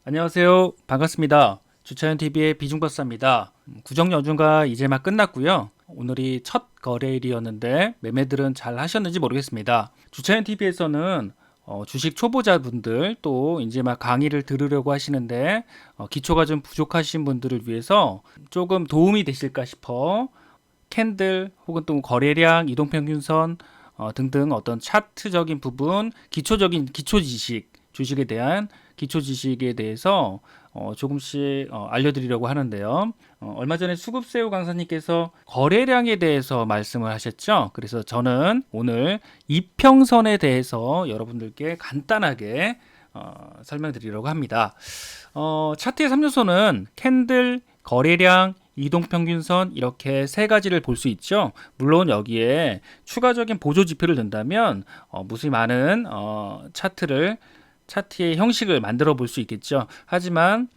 안녕하세요. 반갑습니다. 주차연TV의 비중박사입니다. 구정연휴가 이제 막 끝났고요. 오늘이 첫 거래일이었는데 매매들은 잘 하셨는지 모르겠습니다. 주차연TV에서는 주식 초보자분들 또 이제 막 강의를 들으려고 하시는데 기초가 좀 부족하신 분들을 위해서 조금 도움이 되실까 싶어 캔들 혹은 또 거래량, 이동평균선 등등 어떤 차트적인 부분, 기초적인 기초 지식, 주식에 대한 기초 지식에 대해서 조금씩 알려드리려고 하는데요. 얼마 전에 수급새우 강사님께서 거래량에 대해서 말씀을 하셨죠. 그래서 저는 오늘 이평선에 대해서 여러분들께 간단하게 설명드리려고 합니다. 차트의 3요소는 캔들, 거래량, 이동평균선 이렇게 세 가지를 볼 수 있죠. 물론 여기에 추가적인 보조 지표를 든다면 무수히 많은 차트의 형식을 만들어 볼 수 있겠죠. 하지만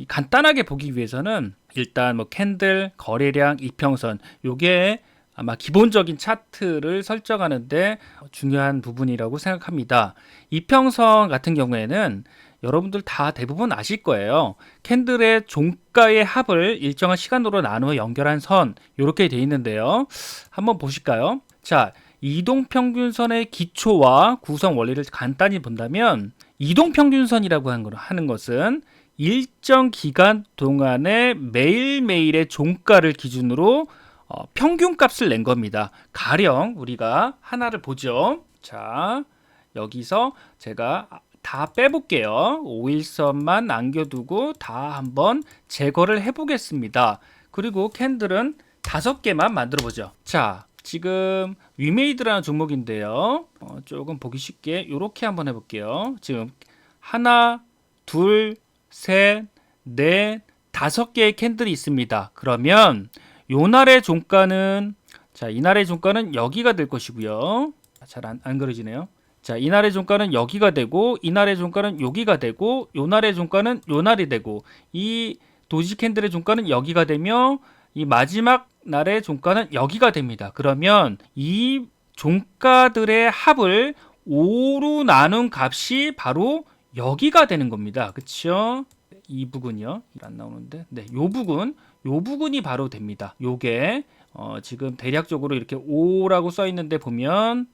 간단하게 보기 위해서는 일단 뭐 캔들, 거래량, 이평선 요게 아마 기본적인 차트를 설정하는데 중요한 부분이라고 생각합니다. 이평선 같은 경우에는 여러분들 다 대부분 아실 거예요. 캔들의 종가의 합을 일정한 시간으로 나누어 연결한 선 이렇게 되어 있는데요. 한번 보실까요? 자, 이동평균선의 기초와 구성 원리를 간단히 본다면 이동평균선이라고 하는 것은 일정 기간 동안의 매일매일의 종가를 기준으로 평균값을 낸 겁니다. 가령 우리가 하나를 보죠. 자, 여기서 제가 다 빼볼게요. 5일선만 남겨두고 다 한번 제거를 해보겠습니다. 그리고 캔들은 5개만 만들어 보죠. 자, 지금 위메이드라는 종목인데요. 조금 보기 쉽게 이렇게 한번 해볼게요. 지금 하나, 둘, 셋, 넷, 5개의 캔들이 있습니다. 그러면 요 날의 종가는 자, 이날의 종가는 여기가 될 것이고요. 잘 안 그려지네요. 자, 이날의 종가는 여기가 되고 이날의 종가는 여기가 되고 요 날의 종가는 요 날이 되고 이 도지 캔들의 종가는 여기가 되며 이 마지막 날의 종가는 여기가 됩니다. 그러면 이 종가들의 합을 5로 나눈 값이 바로 여기가 되는 겁니다. 그렇죠? 이 부분이요. 안 나오는데. 네, 요 부분이 바로 됩니다. 요게 지금 대략적으로 이렇게 5라고 써 있는데 보면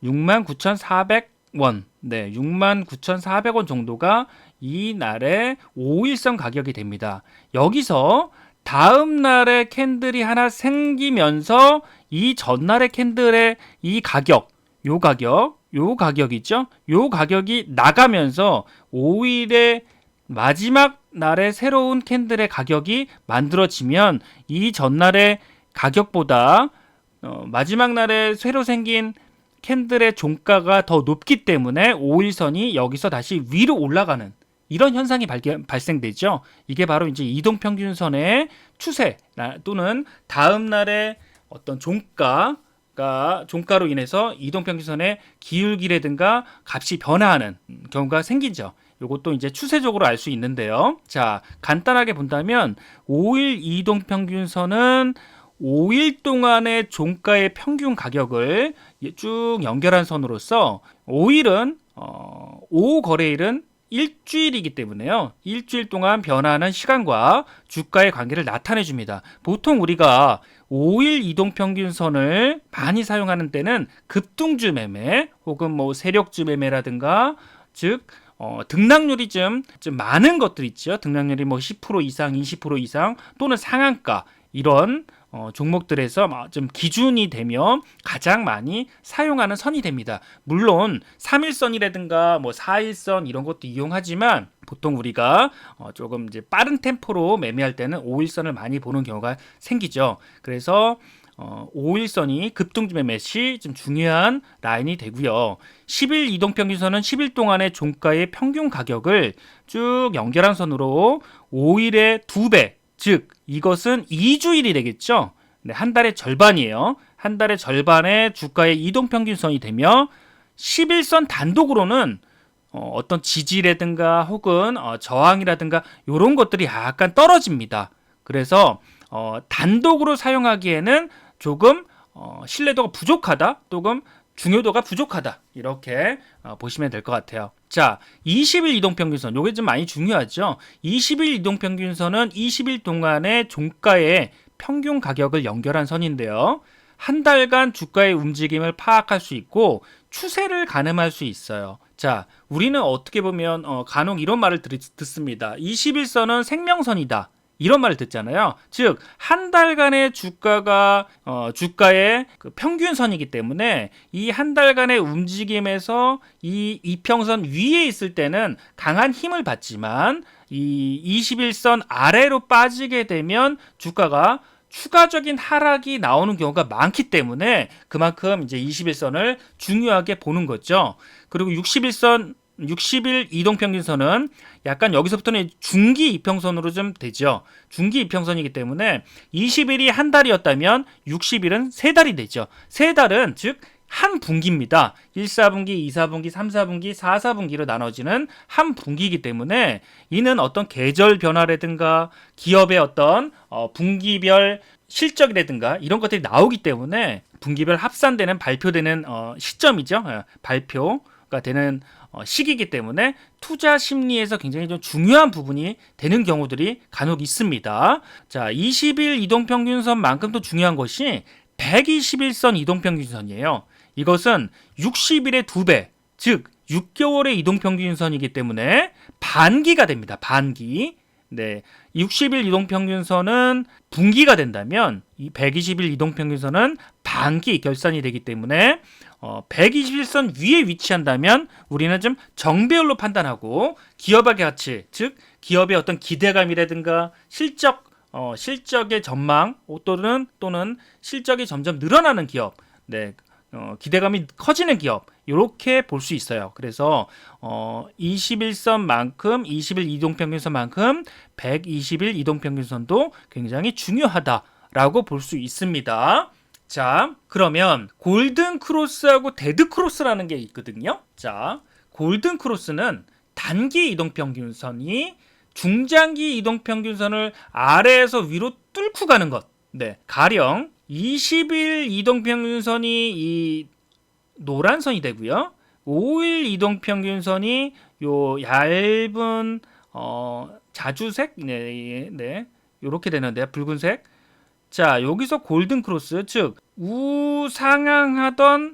69,400원. 네, 69,400원 정도가 이 날의 5일선 가격이 됩니다. 여기서 다음 날에 캔들이 하나 생기면서 이 전날의 캔들의 이 가격, 요 가격이죠. 요 가격이 나가면서 5일의 마지막 날의 새로운 캔들의 가격이 만들어지면 이 전날의 가격보다 마지막 날에 새로 생긴 캔들의 종가가 더 높기 때문에 5일선이 여기서 다시 위로 올라가는 이런 현상이 발생되죠. 이게 바로 이제 이동평균선의 추세 또는 다음 날의 어떤 종가로 인해서 이동평균선의 기울기라든가 값이 변화하는 경우가 생기죠. 이것도 이제 추세적으로 알 수 있는데요. 자, 간단하게 본다면 5일 이동평균선은 5일 동안의 종가의 평균 가격을 쭉 연결한 선으로서 5일은 5거래일은 일주일이기 때문에요. 일주일 동안 변화하는 시간과 주가의 관계를 나타내 줍니다. 보통 우리가 5일 이동평균선을 많이 사용하는 때는 급등주 매매 혹은 뭐 세력주 매매라든가 즉 등락률이 좀 많은 것들 있죠. 등락률이 뭐 10% 이상, 20% 이상 또는 상한가 이런 종목들에서 좀 기준이 되며 가장 많이 사용하는 선이 됩니다. 물론 3일선이라든가 뭐 4일선 이런 것도 이용하지만 보통 우리가 조금 이제 빠른 템포로 매매할 때는 5일선을 많이 보는 경우가 생기죠. 그래서 5일선이 급등주 매매 시 좀 중요한 라인이 되고요. 10일 이동평균선은 10일 동안의 종가의 평균 가격을 쭉 연결한 선으로 5일의 2배 즉 이것은 2주일이 되겠죠. 네, 한 달의 절반이에요. 한 달의 절반의 주가의 이동평균선이 되며 11선 단독으로는 어떤 지지라든가 혹은 저항이라든가 이런 것들이 약간 떨어집니다. 그래서 단독으로 사용하기에는 조금 신뢰도가 부족하다, 조금 중요도가 부족하다 이렇게 보시면 될 것 같아요. 자, 20일 이동평균선, 요게 좀 많이 중요하죠. 20일 이동평균선은 20일 동안의 종가의 평균 가격을 연결한 선인데요. 한 달간 주가의 움직임을 파악할 수 있고 추세를 가늠할 수 있어요. 자, 우리는 어떻게 보면 간혹 이런 말을 듣습니다. 21선은 생명선이다. 이런 말을 듣잖아요. 즉, 한 달간의 주가가 주가의 그 평균선이기 때문에 이 한 달간의 움직임에서 이 이평선 위에 있을 때는 강한 힘을 받지만 이 21선 아래로 빠지게 되면 주가가 추가적인 하락이 나오는 경우가 많기 때문에 그만큼 이제 21선을 중요하게 보는 거죠. 그리고 60일 이동평균선은 약간 여기서부터는 중기 이평선으로 좀 되죠. 중기 이평선이기 때문에 20일이 한 달이었다면 60일은 세 달이 되죠. 세 달은 즉 한 분기입니다. 1, 4분기, 2, 4분기, 3, 4분기, 4, 4분기로 나눠지는 한 분기이기 때문에 이는 어떤 계절 변화라든가 기업의 어떤 분기별 실적이라든가 이런 것들이 나오기 때문에 분기별 합산되는 발표되는 시점이죠. 발표가 되는 시기이기 때문에 투자 심리에서 굉장히 좀 중요한 부분이 되는 경우들이 간혹 있습니다. 자, 20일 이동평균선만큼 또 중요한 것이 121선 이동평균선이에요. 이것은 60일의 2배, 즉 6개월의 이동평균선이기 때문에 반기가 됩니다. 반기. 네, 60일 이동평균선은 분기가 된다면 이 120일 이동평균선은 반기 결산이 되기 때문에 121선 위에 위치한다면 우리는 좀 정배열로 판단하고 기업의 가치, 즉 기업의 어떤 기대감이라든가 실적의 전망 또는 실적이 점점 늘어나는 기업, 네, 기대감이 커지는 기업 이렇게 볼 수 있어요. 그래서 21선만큼 20일 이동평균선만큼 120일 이동평균선도 굉장히 중요하다라고 볼 수 있습니다. 자, 그러면 골든 크로스하고 데드 크로스라는 게 있거든요. 자, 골든 크로스는 단기 이동평균선이 중장기 이동평균선을 아래에서 위로 뚫고 가는 것. 네, 가령 20일 이동평균선이 이 노란 선이 되고요. 5일 이동평균선이 요 얇은 자주색, 네, 이렇게 되는데 붉은색. 자, 여기서 골든 크로스, 즉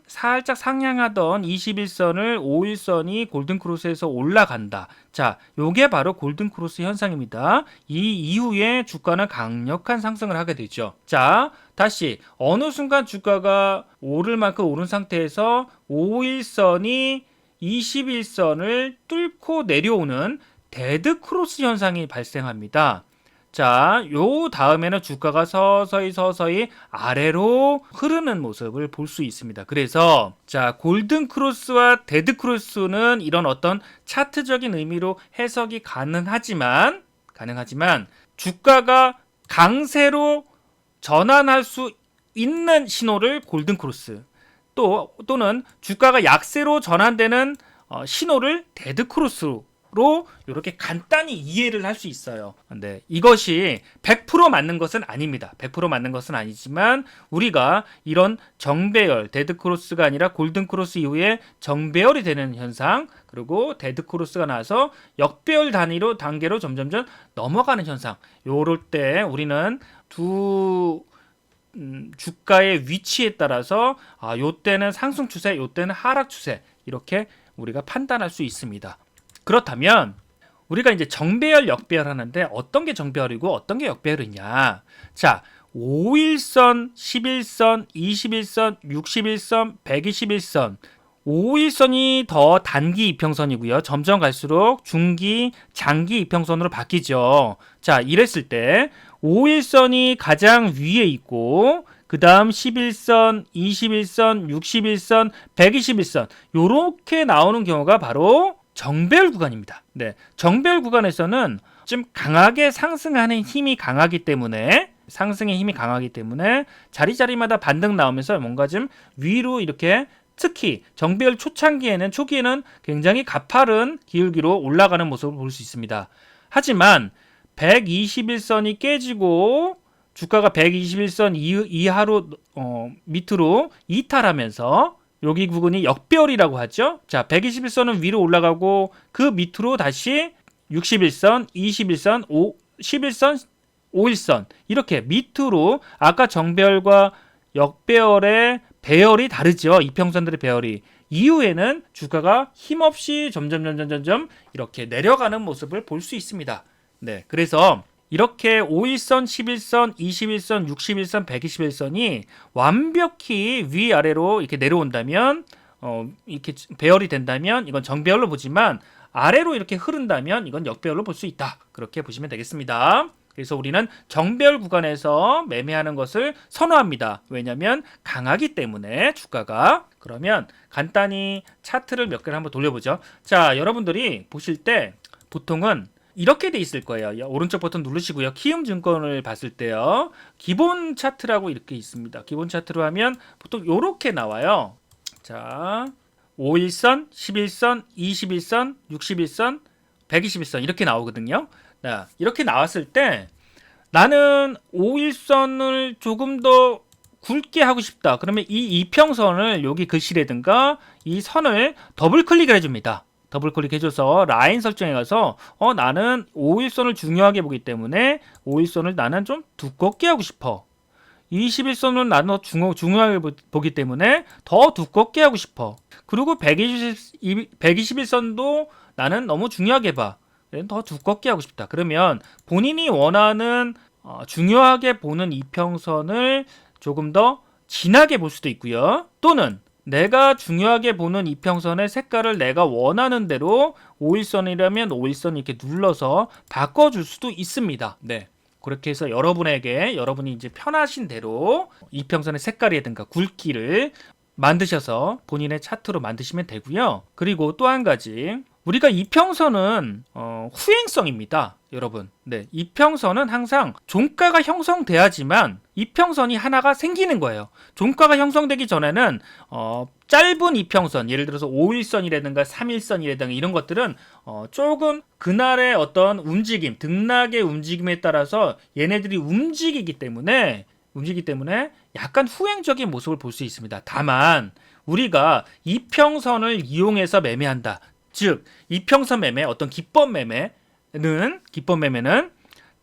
살짝 상향하던 21선을 5일선이 골든 크로스에서 올라간다. 자, 요게 바로 골든 크로스 현상입니다. 이 이후에 주가는 강력한 상승을 하게 되죠. 자, 다시 어느 순간 주가가 오를 만큼 오른 상태에서 5일선이 21선을 뚫고 내려오는 데드 크로스 현상이 발생합니다. 자, 요 다음에는 주가가 서서히 아래로 흐르는 모습을 볼 수 있습니다. 그래서 자, 골든 크로스와 데드 크로스는 이런 어떤 차트적인 의미로 해석이 가능하지만 주가가 강세로 전환할 수 있는 신호를 골든 크로스, 또는 주가가 약세로 전환되는 신호를 데드 크로스로 이렇게 간단히 이해를 할 수 있어요. 근데 이것이 100% 맞는 것은 아닙니다. 100% 맞는 것은 아니지만 우리가 이런 정배열, 데드 크로스가 아니라 골든 크로스 이후에 정배열이 되는 현상, 그리고 데드 크로스가 나서 역배열 단계로 점점점 넘어가는 현상, 요럴 때 우리는 주가의 위치에 따라서 요때는 상승 추세, 요때는 하락 추세, 이렇게 우리가 판단할 수 있습니다. 그렇다면 우리가 이제 정배열, 역배열 하는데 어떤 게 정배열이고 어떤 게 역배열이냐? 자, 5일선, 11선, 21선, 61선, 121선. 5일선이 더 단기 이평선이고요. 점점 갈수록 중기, 장기 이평선으로 바뀌죠. 자, 이랬을 때 5일선이 가장 위에 있고 그 다음 11선, 21선, 61선, 121선 요렇게 나오는 경우가 바로 정배열 구간입니다. 네, 정배열 구간에서는 좀 강하게 상승하는 힘이 강하기 때문에 자리마다 반등 나오면서 뭔가 좀 위로 이렇게, 특히 정배열 초기에는 굉장히 가파른 기울기로 올라가는 모습을 볼 수 있습니다. 하지만 121선이 깨지고 주가가 121선 이하로 밑으로 이탈하면서 여기 부분이 역배열이라고 하죠. 자, 121선은 위로 올라가고 그 밑으로 다시 61선, 21선, 11선, 5일선 이렇게 밑으로 아까 정배열과 역배열의 배열이 다르죠. 이평선들의 배열이. 이후에는 주가가 힘없이 점점 이렇게 내려가는 모습을 볼 수 있습니다. 네, 그래서 이렇게 5일선, 11선, 21선, 61선, 121선이 완벽히 위아래로 이렇게 내려온다면 이렇게 배열이 된다면 이건 정배열로 보지만 아래로 이렇게 흐른다면 이건 역배열로 볼 수 있다. 그렇게 보시면 되겠습니다. 그래서 우리는 정배열 구간에서 매매하는 것을 선호합니다. 왜냐하면 강하기 때문에 주가가. 그러면 간단히 차트를 몇 개를 한번 돌려보죠. 자, 여러분들이 보실 때 보통은 이렇게 돼 있을 거예요. 오른쪽 버튼 누르시고요. 키움증권을 봤을 때요. 기본 차트라고 이렇게 있습니다. 기본 차트로 하면 보통 이렇게 나와요. 자, 5일선, 11선, 21선, 61선, 121선 이렇게 나오거든요. 자, 이렇게 나왔을 때 나는 5일선을 조금 더 굵게 하고 싶다. 그러면 이 이평선을 여기 글씨라든가 이 선을 더블 클릭을 해줍니다. 더블 클릭해줘서 라인 설정에 가서 나는 5일선을 중요하게 보기 때문에 5일선을 나는 좀 두껍게 하고 싶어. 21선을 나는 중요하게 보기 때문에 더 두껍게 하고 싶어. 그리고 121선도 나는 너무 중요하게 봐. 더 두껍게 하고 싶다. 그러면 본인이 원하는 중요하게 보는 이평선을 조금 더 진하게 볼 수도 있고요. 또는 내가 중요하게 보는 이평선의 색깔을 내가 원하는 대로 5일선이라면 5일선 이렇게 눌러서 바꿔줄 수도 있습니다. 네. 그렇게 해서 여러분이 이제 편하신 대로 이평선의 색깔이라든가 굵기를 만드셔서 본인의 차트로 만드시면 되고요. 그리고 또 한 가지, 우리가 이평선은 후행성입니다, 여러분. 네, 이평선은 항상 종가가 형성돼야지만 이평선이 하나가 생기는 거예요. 종가가 형성되기 전에는 짧은 이평선, 예를 들어서 5일선이라든가 3일선이라든가 이런 것들은 조금 그날의 어떤 움직임, 등락의 움직임에 따라서 얘네들이 움직이기 때문에 약간 후행적인 모습을 볼 수 있습니다. 다만 우리가 이평선을 이용해서 매매한다. 즉 이평선 매매, 어떤 기법 매매는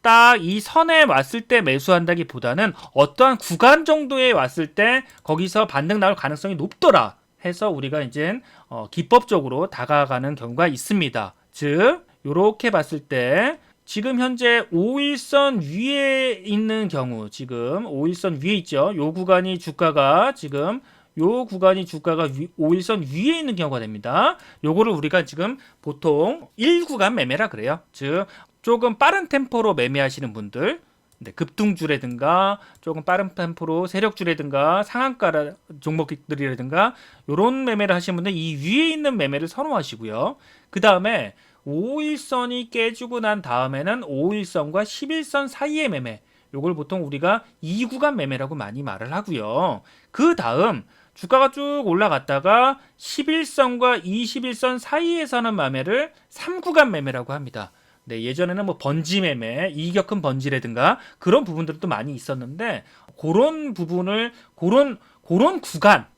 딱 이 선에 왔을 때 매수한다기보다는 어떠한 구간 정도에 왔을 때 거기서 반등 나올 가능성이 높더라 해서 우리가 이제 기법적으로 다가가는 경우가 있습니다. 즉 이렇게 봤을 때 지금 현재 5일선 위에 있는 경우, 지금 5일선 위에 있죠. 요 구간이 주가가 5일선 위에 있는 경우가 됩니다. 요거를 우리가 지금 보통 1구간 매매라 그래요. 즉 조금 빠른 템포로 매매하시는 분들, 급등주라든가 조금 빠른 템포로 세력주라든가 상한가 종목들이라든가 요런 매매를 하시는 분들 이 위에 있는 매매를 선호하시고요. 그 다음에 5일선이 깨지고 난 다음에는 5일선과 11선 사이의 매매, 요걸 보통 우리가 2구간 매매라고 많이 말을 하고요. 그 다음 주가가 쭉 올라갔다가 11선과 21선 사이에서는 매매를 3구간 매매라고 합니다. 네, 예전에는 뭐 번지 매매, 이격큰 번지라든가 그런 부분들도 많이 있었는데 그런 부분을 그런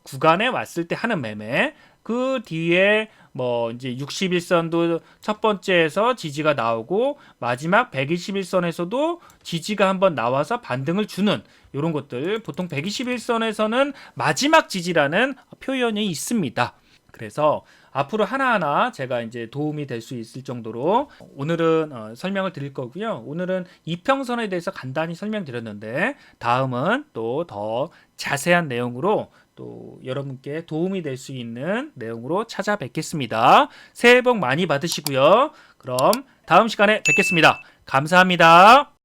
구간에 왔을 때 하는 매매, 그 뒤에 뭐 이제 61선도 첫 번째에서 지지가 나오고 마지막 121선에서도 지지가 한번 나와서 반등을 주는 이런 것들, 보통 121선에서는 마지막 지지라는 표현이 있습니다. 그래서 앞으로 하나하나 제가 이제 도움이 될 수 있을 정도로 오늘은 설명을 드릴 거고요. 오늘은 이평선에 대해서 간단히 설명드렸는데 다음은 또 더 자세한 내용으로 또 여러분께 도움이 될 수 있는 내용으로 찾아뵙겠습니다. 새해 복 많이 받으시고요. 그럼 다음 시간에 뵙겠습니다. 감사합니다.